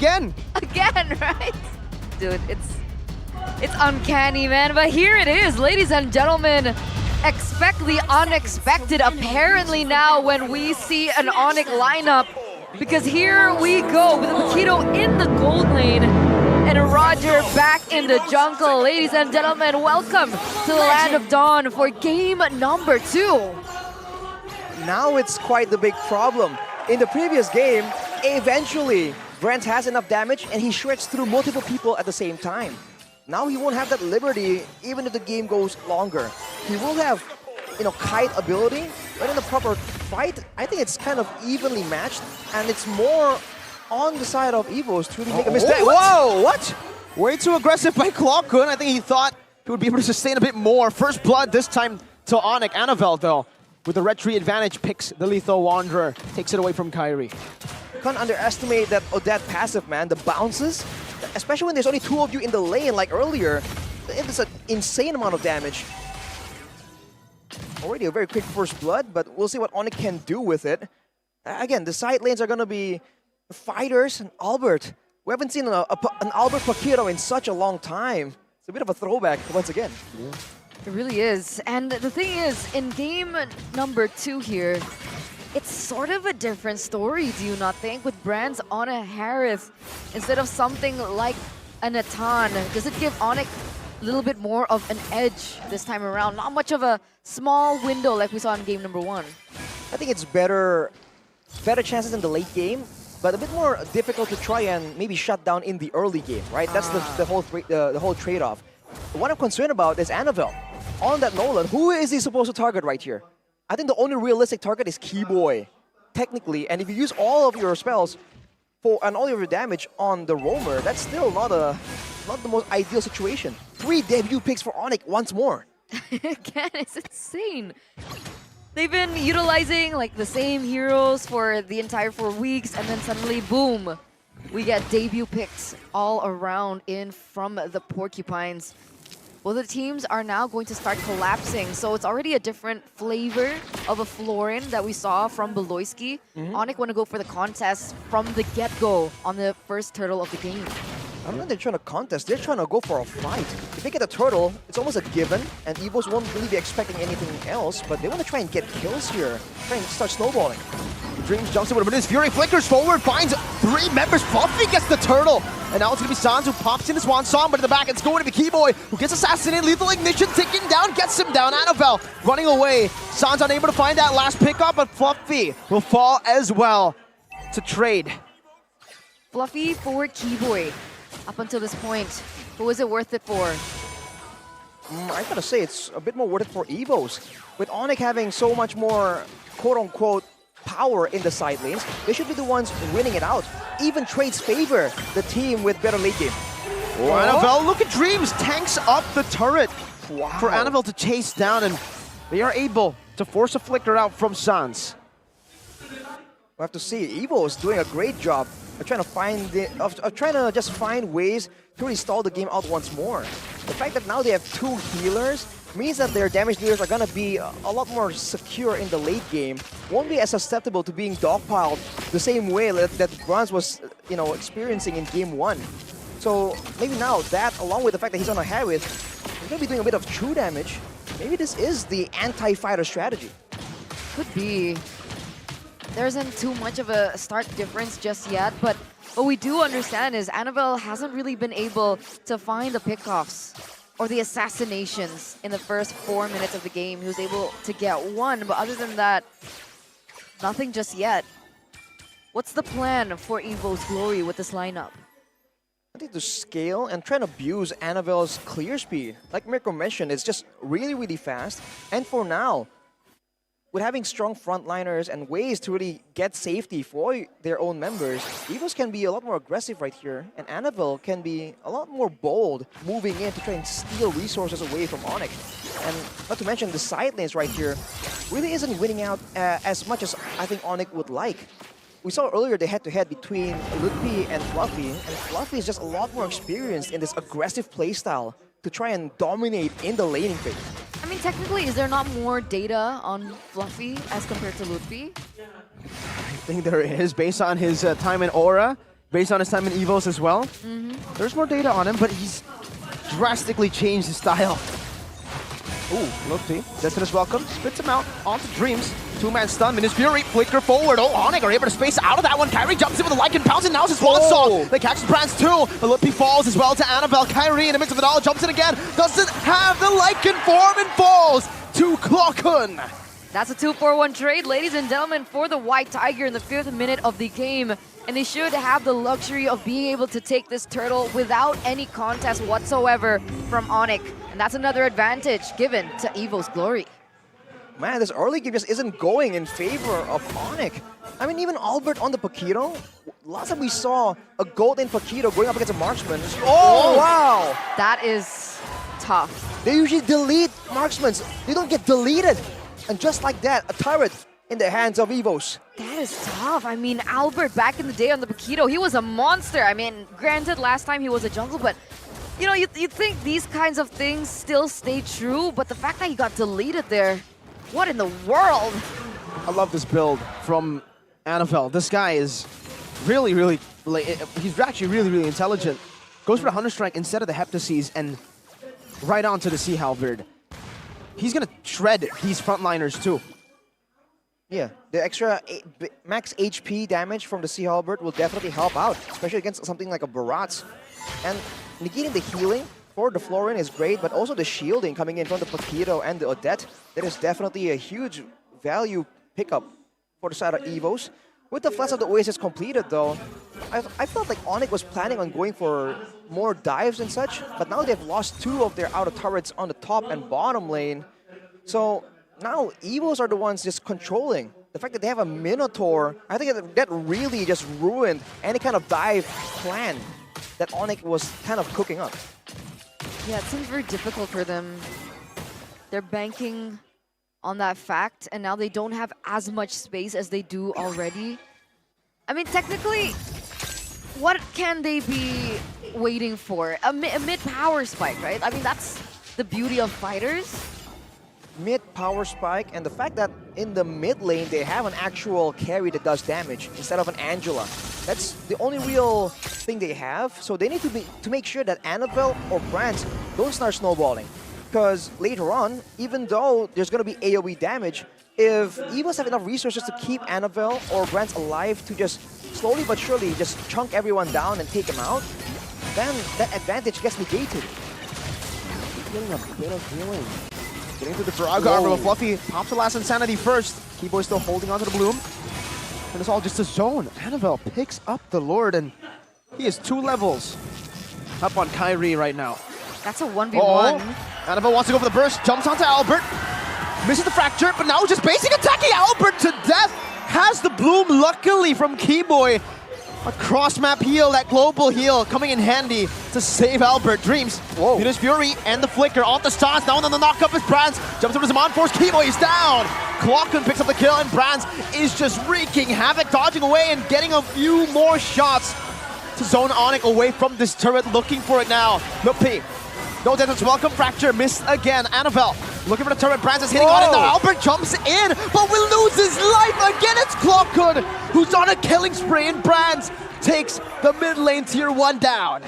again. Again, right? Dude, it's uncanny, man. But here it is, ladies and gentlemen. Expect the unexpected apparently now when we see an Onic lineup. Because here we go with Makito in the gold lane and Roger back in the jungle. Ladies and gentlemen, welcome to the Land of Dawn for game number 2. Now it's quite the big problem. In the previous game, eventually, Brent has enough damage and he shreds through multiple people at the same time. Now he won't have that liberty even if the game goes longer. He will have, kite ability, but in the proper fight, I think it's kind of evenly matched, and it's more on the side of Evos to really make a mistake. Whoa, what? Way too aggressive by Klokun. I think he thought he would be able to sustain a bit more. First blood this time to Onic. Anavel, though, with the red tree advantage, picks the Lethal Wanderer, takes it away from Kyrie. Can't underestimate that Odette passive, man. The bounces, especially when there's only 2 of you in the lane like earlier, it's an insane amount of damage. Already a very quick first blood, but we'll see what Onic can do with it. Again, the side lanes are going to be Fighters and Albert. We haven't seen an Albert Pakiro in such a long time. It's a bit of a throwback once again. Yeah. It really is. And the thing is, in game number 2 here, it's sort of a different story, do you not think? With Brands on a Harith instead of something like a Natan. Does it give Onic a little bit more of an edge this time around? Not much of a small window like we saw in game number 1. I think it's better chances in the late game, but a bit more difficult to try and maybe shut down in the early game, right? That's the whole trade-off. What I'm concerned about is Anavel. On that Nolan, who is he supposed to target right here? I think the only realistic target is Keyboy, technically. And if you use all of your spells and all of your damage on the roamer, that's still not the most ideal situation. 3 debut picks for Onic once more. Again, it's insane. They've been utilizing like the same heroes for the entire 4 weeks, and then suddenly, boom, we get debut picks all around in from the Porcupines. Well, the teams are now going to start collapsing, so it's already a different flavor of a Florin that we saw from Beloyski. Onic want to go for the contest from the get-go on the first turtle of the game. I don't know if they're trying to contest, they're trying to go for a fight. If they get a turtle, it's almost a given, and Evos won't really be expecting anything else, but they want to try and get kills here, try and start snowballing. Dreams jumps in with a minute. Fury flickers forward, finds 3 members. Fluffy gets the turtle. And now it's going to be Sans who pops in his one song, but in the back it's going to be Keyboy who gets assassinated. Lethal Ignition ticking down, gets him down. Anavel running away. Sans unable to find that last pickup, but Fluffy will fall as well to trade. Fluffy for Keyboy. Up until this point, who is it worth it for? I gotta say, it's a bit more worth it for Evos. With Onic having so much more quote-unquote power in the side lanes, they should be the ones winning it out. Even trades favor the team with better late game. Oh, Anavel, look at Dreams, tanks up the turret for Anavel to chase down, and they are able to force a flicker out from Sans. We'll have to see. Evo is doing a great job of trying to just find ways to really stall the game out once more. The fact that now they have 2 healers means that their damage dealers are gonna be a lot more secure in the late game. Won't be as susceptible to being dogpiled the same way that Bronze was, experiencing in game 1. So maybe now that, along with the fact that he's on a Harith, he's gonna be doing a bit of true damage. Maybe this is the anti-fighter strategy. Could be. There isn't too much of a start difference just yet, but what we do understand is Anavel hasn't really been able to find the pickoffs or the assassinations in the first 4 minutes of the game. He was able to get 1, but other than that, nothing just yet. What's the plan for Evo's Glory with this lineup? I think to scale and try and abuse Anavel's clear speed. Like Mirko mentioned, it's just really, really fast. And for now, with having strong frontliners and ways to really get safety for their own members, Evos can be a lot more aggressive right here, and Anavel can be a lot more bold moving in to try and steal resources away from Onic. And not to mention the side lanes right here really isn't winning out as much as I think Onic would like. We saw earlier the head-to-head between Ludpi and Fluffy, and Fluffy is just a lot more experienced in this aggressive playstyle to try and dominate in the laning phase. I mean, technically, is there not more data on Fluffy as compared to Ludpi? I think there is, based on his time in Aura. based on his time in Evos as well. There's more data on him, but he's drastically changed his style. Ooh, look, P. Destiny's welcome. Spits him out onto Dreams. Two-man stun. Minus Fury. Flicker forward. Oh, Onic are able to space out of that one. Kyrie jumps in with a Lycan pounce and now it's his Swan Song. They catch the Brands too. But Lippy falls as well to Annabelle. Kyrie in the midst of it all jumps in again. Doesn't have the Lycan form and falls to Klokkun. That's a 2-4-1 trade, ladies and gentlemen, for the White Tiger in the 5th minute of the game. And they should have the luxury of being able to take this turtle without any contest whatsoever from Onic. And that's another advantage given to Evo's Glory. Man, this early game just isn't going in favor of Onic. I mean, even Albert on the Paquito. Last time we saw a golden Paquito going up against a marksman. Oh, wow! That is tough. They usually delete marksmans. They don't get deleted. And just like that, a turret in the hands of Evos. That is tough. I mean, Albert back in the day on the Paquito, he was a monster. I mean, granted, last time he was a jungle, but you know, you'd think these kinds of things still stay true, but the fact that he got deleted there, what in the world? I love this build from Annabelle. This guy is really, he's actually really intelligent. Goes for the Hunter Strike instead of the Heptaseas and right onto the Sea Halberd. He's gonna shred these frontliners too. Yeah, the extra max HP damage from the Sea Halberd will definitely help out, especially against something like a Baratz. And negating the healing for the Florin is great, but also the shielding coming in from the Paquito and the Odette, that is definitely a huge value pickup for the side of Evos. With the Flash of the Oasis completed though, I felt like Onic was planning on going for more dives and such, but now they've lost 2 of their outer turrets on the top and bottom lane. So now Evos are the ones just controlling. The fact that they have a Minotaur, I think that really just ruined any kind of dive plan that Onic was kind of cooking up. Yeah, it seems very difficult for them. They're banking on that fact, and now they don't have as much space as they do already. I mean, technically, what can they be waiting for? A mid-power spike, right? I mean, that's the beauty of fighters. Mid-power spike, and the fact that in the mid lane they have an actual carry that does damage instead of an Angela. That's the only real thing they have, so they need to make sure that Annabelle or Brands don't start snowballing. Because later on, even though there's going to be AoE damage, if Evos have enough resources to keep Annabelle or Brands alive to just slowly but surely just chunk everyone down and take them out, then that advantage gets negated. Getting a bit of healing. Getting to the Frog Armor, but Fluffy pops the last Insanity first. Keyboy still holding onto the Bloom. And it's all just a zone. Annabelle picks up the Lord, and he is 2 levels up on Kyrie right now. That's a 1v1. Annabelle wants to go for the burst, jumps onto Albert. Misses the fracture, but now just basic attacking Albert to death. Has the Bloom, luckily, from Keyboy. A cross-map heal, that global heal coming in handy to save Albert. Dreams. Venus Fury and the Flicker on the stance. Now on the knock-up is Brands. Jumps over to Zaman Force. Keyboy is down. Klokkun picks up the kill, and Brands is just wreaking havoc, dodging away and getting a few more shots to zone Onic away from this turret, looking for it now. No P. No Death's welcome. Fracture missed again. Annabelle looking for the turret. Brands is hitting on it now. Albert jumps in, but will lose his life again. It's Klokkun who's on a killing spree, and Brands takes the mid lane tier 1 down.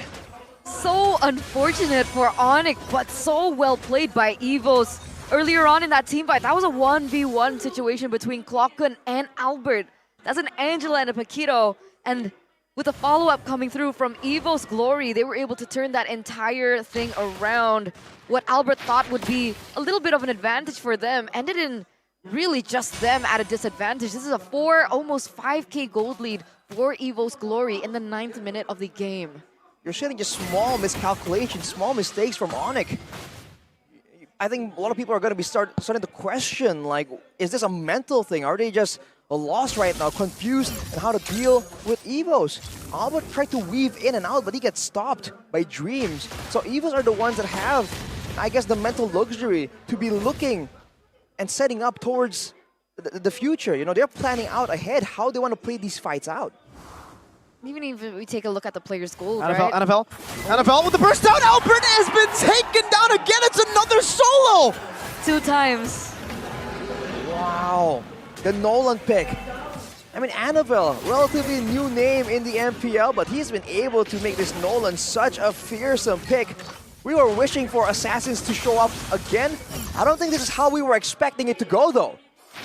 So unfortunate for Onic, but so well played by Evos. Earlier on in that team fight, that was a 1v1 situation between Klokkun and Albert. That's an Angela and a Paquito, and with a follow-up coming through from Evos Glory, they were able to turn that entire thing around. What Albert thought would be a little bit of an advantage for them ended in really just them at a disadvantage. This is a almost 5k gold lead for Evos Glory in the 9th minute of the game. You're seeing just small miscalculations, small mistakes from Onic. I think a lot of people are going to be starting to question, like, is this a mental thing? Are they just lost right now, confused on how to deal with Evos? Albert tried to weave in and out, but he gets stopped by Dreams. So Evos are the ones that have, I guess, the mental luxury to be looking and setting up towards the future. You know, they're planning out ahead how they want to play these fights out. Even if we take a look at the player's goal, Annabelle, right? Annabelle with the burst down. Albert has been taken down again. It's another solo. 2 times. Wow. The Nolan pick. I I mean, Annabelle, relatively new name in the MPL, but he's been able to make this Nolan such a fearsome pick. We were wishing for Assassins to show up again. I don't think this is how we were expecting it to go, though.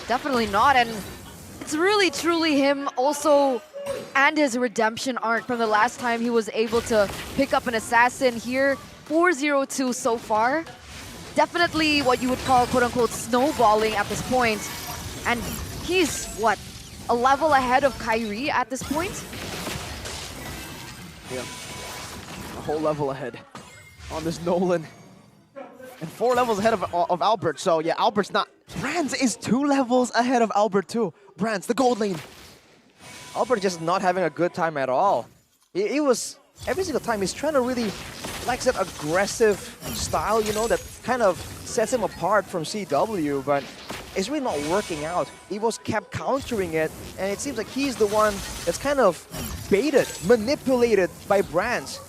Definitely not, and it's really truly him also and his redemption arc from the last time he was able to pick up an Assassin here. 4-0-2 so far. Definitely what you would call quote-unquote snowballing at this point. And he's, what, a level ahead of Kyrie at this point? Yeah, a whole level ahead on this Nolan. And 4 levels ahead of Albert, so yeah, Albert's not... Brands is 2 levels ahead of Albert too. Brands, the gold lane. Albert just not having a good time at all. He was, every single time, he's trying to really like that aggressive style, you know, that kind of sets him apart from CW, but it's really not working out. Evos kept countering it, and it seems like he's the one that's kind of baited, manipulated by Brands.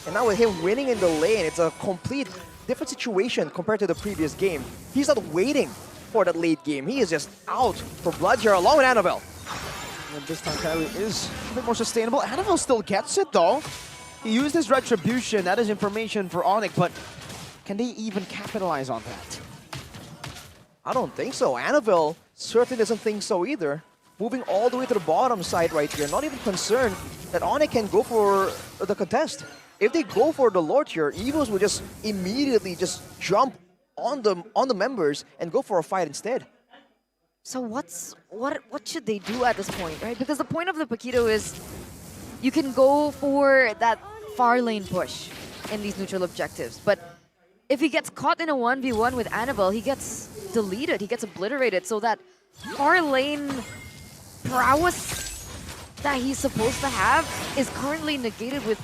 And now with him winning in the lane, it's a complete different situation compared to the previous game. He's not waiting for that late game. He is just out for Bloodsher along with Annabelle. And this time Kyrie is a bit more sustainable. Annabelle still gets it though. He used his retribution, that is information for Onic, but can they even capitalize on that? I don't think so. Annabelle certainly doesn't think so either. Moving all the way to the bottom side right here, not even concerned that Onic can go for the contest. If they go for the Lord here, Evos will just immediately just jump on the members and go for a fight instead. So what should they do at this point, right? Because the point of the Paquito is you can go for that far lane push in these neutral objectives, but if he gets caught in a 1v1 with Annabelle, he gets deleted, he gets obliterated, so that far lane prowess that he's supposed to have is currently negated with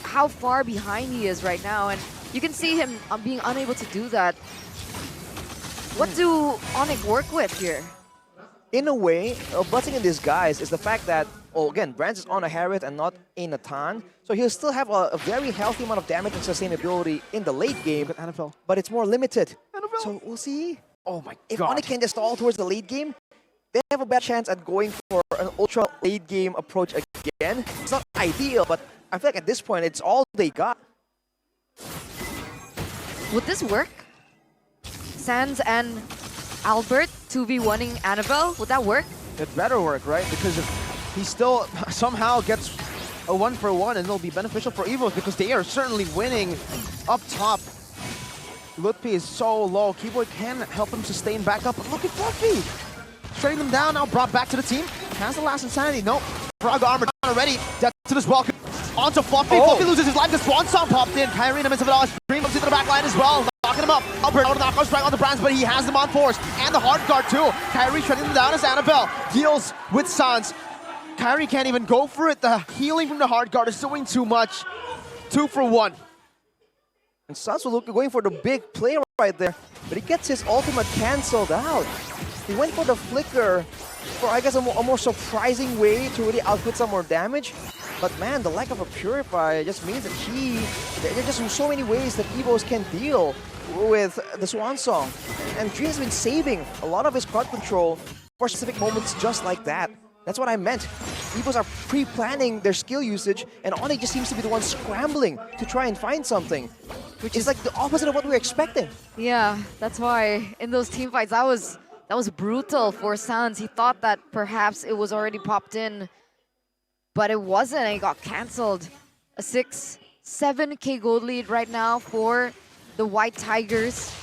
how far behind he is right now, and you can see him being unable to do that. What do Onic work with here? In a way, a blessing in disguise is the fact that, well, again, Brands is on a Harriet and not a Nathan, so he'll still have a very healthy amount of damage and sustainability in the late game, but it's more limited. So we'll see. Oh my If god. Onic can just stall towards the late game, they have a bad chance at going for an ultra late game approach again. It's not ideal, but I feel like at this point, it's all they got. Would this work? Sans and Albert 2v1ing Annabelle, would that work? It better work, right? Because if he still somehow gets a 1-for-1, and it'll be beneficial for Evos because they are certainly winning up top. Lutpi is so low. Keyboy can help him sustain back up, but look at Fluffy! Shutting them down now, brought back to the team. Has the last insanity. Nope. Frog armor down already. Death to this welcome. Onto Fluffy. Oh. Fluffy loses his life. The Swan Song popped in. Kyrie in the midst of it all. Stream comes into the back line as well. Knocking him up. Albert out of the knockout strike on the Brands, but he has them on force. And the hard guard too. Kyrie shutting them down as Annabelle deals with Sans. Kyrie can't even go for it. The healing from the hard guard is doing too much. 2-for-1. And Sans will look going for the big play right there, but he gets his ultimate cancelled out. He went for the flicker for, I guess, a more surprising way to really output some more damage. But man, the lack of a Purify just means that there are just so many ways that Evos can deal with the Swan Song. And Dream's been saving a lot of his crowd control for specific moments just like that. That's what I meant. Evos are pre-planning their skill usage, and Onic just seems to be the one scrambling to try and find something, which is like the opposite of what we were expecting. Yeah, that's why in those team fights, that was brutal for Sans. He thought that perhaps it was already popped in, but it wasn't, and it got cancelled. A 7K gold lead right now for the White Tigers.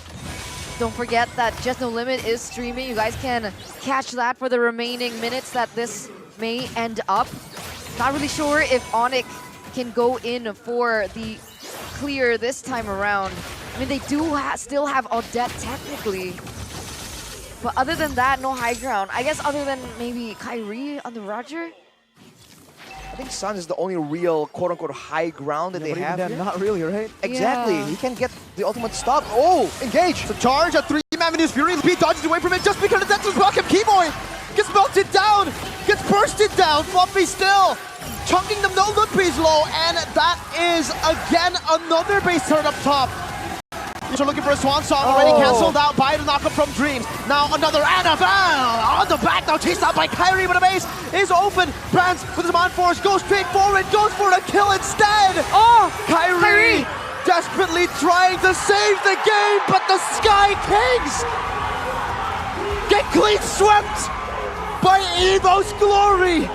Don't forget that Just No Limit is streaming. You guys can catch that for the remaining minutes that this may end up. Not really sure if Onic can go in for the clear this time around. I mean, they do still have Odette technically. But other than that, no high ground. I guess other than maybe Kyrie on the Roger? I think Sans is the only real quote-unquote high ground that they have here. Not really, right? Exactly. Yeah. He can get the ultimate stop. Oh, engage! The charge, a 3-man Venus Fury. P dodges away from it just because of that. Welcome, Keyboy gets melted down, gets bursted down. Fluffy still chunking them. No, Lutpi's low, and that is again another base turn up top. These are looking for a swan song, already cancelled out by the knockup from Dreams. Now another Annabelle on the back, now chased out by Kyrie, but the base is open. Brands with his mind force goes straight forward, goes for the kill instead. Oh, Kyrie desperately trying to save the game, but the Sky Kings get clean swept by Evos Glory.